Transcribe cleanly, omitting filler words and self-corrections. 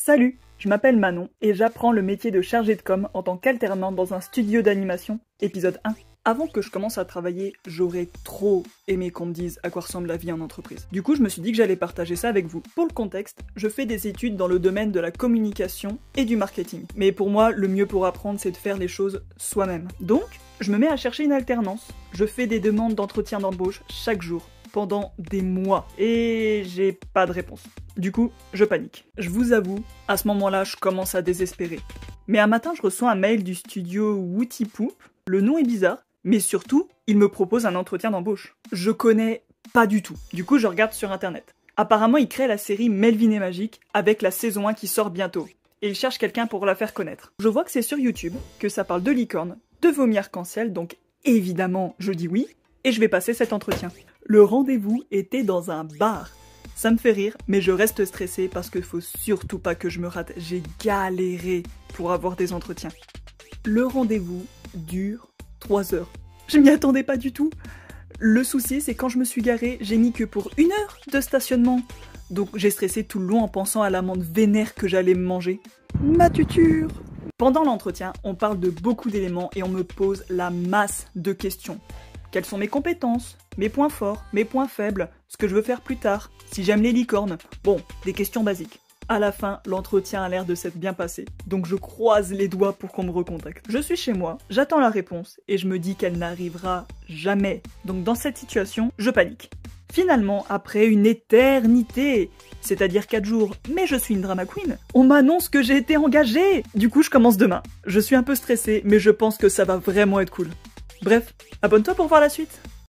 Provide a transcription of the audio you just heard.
Salut, je m'appelle Manon et j'apprends le métier de chargé de com en tant qu'alternante dans un studio d'animation, épisode 1. Avant que je commence à travailler, j'aurais trop aimé qu'on me dise à quoi ressemble la vie en entreprise. Du coup, je me suis dit que j'allais partager ça avec vous. Pour le contexte, je fais des études dans le domaine de la communication et du marketing. Mais pour moi, le mieux pour apprendre, c'est de faire les choses soi-même. Donc, je me mets à chercher une alternance. Je fais des demandes d'entretien d'embauche chaque jour, pendant des mois. Et j'ai pas de réponse. Du coup, je panique. Je vous avoue, à ce moment-là, je commence à désespérer. Mais un matin, je reçois un mail du studio Wooty-Poop. Le nom est bizarre, mais surtout, il me propose un entretien d'embauche. Je connais pas du tout. Du coup, je regarde sur internet. Apparemment, il crée la série Melvin et Magique avec la saison 1 qui sort bientôt. Et il cherche quelqu'un pour la faire connaître. Je vois que c'est sur YouTube, que ça parle de licorne, de vomi arc-en-ciel, donc évidemment, je dis oui, et je vais passer cet entretien. Le rendez-vous était dans un bar. Ça me fait rire, mais je reste stressée parce qu'il faut surtout pas que je me rate. J'ai galéré pour avoir des entretiens. Le rendez-vous dure 3 heures. Je m'y attendais pas du tout. Le souci, c'est quand je me suis garée, j'ai mis que pour 1 heure de stationnement. Donc j'ai stressé tout le long en pensant à l'amende vénère que j'allais me manger. Ma tuture! Pendant l'entretien, on parle de beaucoup d'éléments et on me pose la masse de questions. Quelles sont mes compétences, mes points forts, mes points faibles, ce que je veux faire plus tard, si j'aime les licornes. Bon, des questions basiques. À la fin, l'entretien a l'air de s'être bien passé, donc je croise les doigts pour qu'on me recontacte. Je suis chez moi, j'attends la réponse, et je me dis qu'elle n'arrivera jamais. Donc dans cette situation, je panique. Finalement, après une éternité, c'est-à-dire 4 jours, mais je suis une drama queen, on m'annonce que j'ai été engagée. Du coup, je commence demain. Je suis un peu stressée, mais je pense que ça va vraiment être cool. Bref, abonne-toi pour voir la suite.